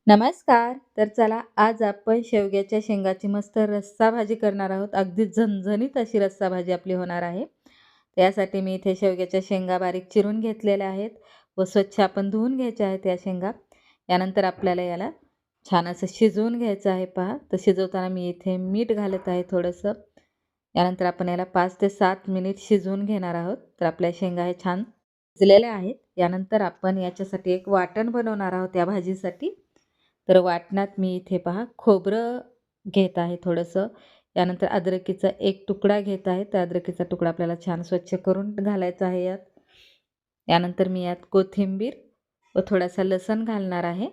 नमस्कार. तर चला आज आपण शेवग्याच्या शेंगाची मस्त रस्सा भाजी करणार आहोत. अगदी झणझणीत अशी रस्सा भाजी आपली होणार आहे. त्यासाठी मी इथे शेवग्याच्या शेंगा बारीक चिरून घेतलेल्या आहेत व स्वच्छ आपण धुवून घ्यायच्या आहेत या शेंगा. यानंतर आपल्याला याला छान असं शिजवून घ्यायचं आहे पहा. तर शिजवताना मी इथे मीठ घालत आहे थोडंसं. यानंतर आपण याला 5 ते 7 मिनिट शिजवून घेणार आहोत. तर आपल्या शेंगा हे छान शिजलेल्या आहेत. यानंतर आपण याच्यासाठी एक वाटण बनवणार आहोत या भाजीसाठी. तर वाटणात मी इथे पहा खोबरं घेत आहे थोडंसं. यानंतर अद्रकीचा एक तुकडा घेत आहे. तर अद्रकीचा तुकडा आपल्याला छान स्वच्छ करून घालायचा आहे यात. यानंतर मी यात कोथिंबीर व थोडासा लसूण घालणार आहे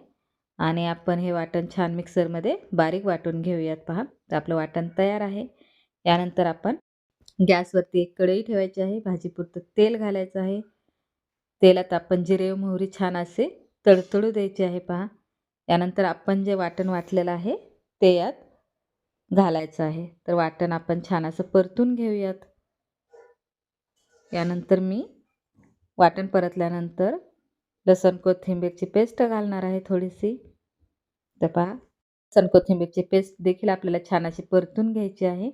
आणि आपण हे वाटण छान मिक्सरमध्ये बारीक वाटून घेऊयात पहा. तर आपलं वाटण तयार आहे. यानंतर आपण गॅसवरती एक कढई ठेवायची आहे. भाजीपुरतं तेल घालायचं आहे. तेलात आपण जिरे व मोहरी छान असे तडतडू द्यायचे आहे पहा. यानंतर आपण जे वाटण वाटलेलं आहे ते यात घालायचं आहे. तर वाटण आपण छान असं परतून घेऊयात. यानंतर मी वाटण परतल्यानंतर लसूण कोथिंबीरची पेस्ट घालणार आहे थोडीशी. तर पहा लसूण कोथिंबीरची पेस्ट देखील आपल्याला छान अशी परतून घ्यायची आहे.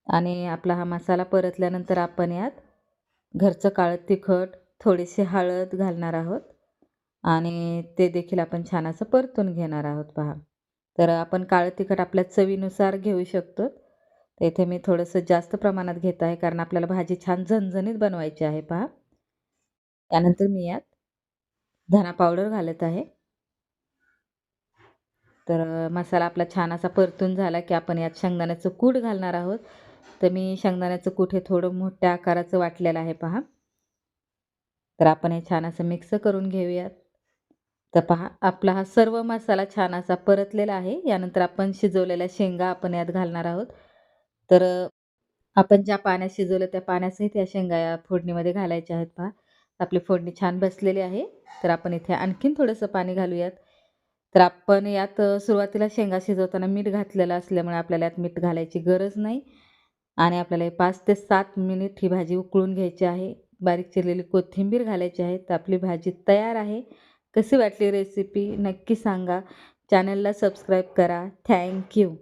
आणि आपला हा मसाला परतल्यानंतर आपण यात घरचं काळं तिखट, थोडीशी हळद घालणार आहोत आणि ते देखील आपण छान असं परतून घेणार आहोत पहा. तर आपण काळं तिखट आपल्या चवीनुसार घेऊ शकतो. तर इथे मी थोडंसं जास्त प्रमाणात घेत आहे कारण आपल्याला भाजी छान झणझणीत बनवायची आहे पहा. त्यानंतर मी यात धना पावडर घालत आहे. तर मसाला आपला छान असा परतून झाला की आपण यात शेंगदाण्याचं कूट घालणार आहोत. तर मी शेंगदाण्याचं कूट हे थोडं मोठ्या आकाराचं वाटलेलं आहे पहा. तर आपण हे छान असं मिक्स करून घेऊयात. तर पहा आपला हा सर्व मसाला छान असा परतलेला आहे. यानंतर आपण शिजवलेल्या शेंगा आपण यात घालणार आहोत. तर आपण ज्या पाण्यात शिजवलं त्या पाण्यासहित या शेंगा या फोडणीमध्ये घालायच्या आहेत पहा. आपली फोडणी छान बसलेली आहे. तर आपण इथे आणखीन थोडंसं पाणी घालूयात. तर आपण यात सुरुवातीला शेंगा शिजवताना मीठ घातलेलं असल्यामुळे आपल्याला यात मीठ घालायची गरज नाही. आणि आपल्याला 5 ते 7 मिनिट ही भाजी उकळून घ्यायची आहे. बारीक चिरलेली कोथिंबीर घालायची आहे. तर आपली भाजी तयार आहे. कशी वाटली रेसिपी नक्की सांगा. चॅनलला सबस्क्राईब करा. Thank you.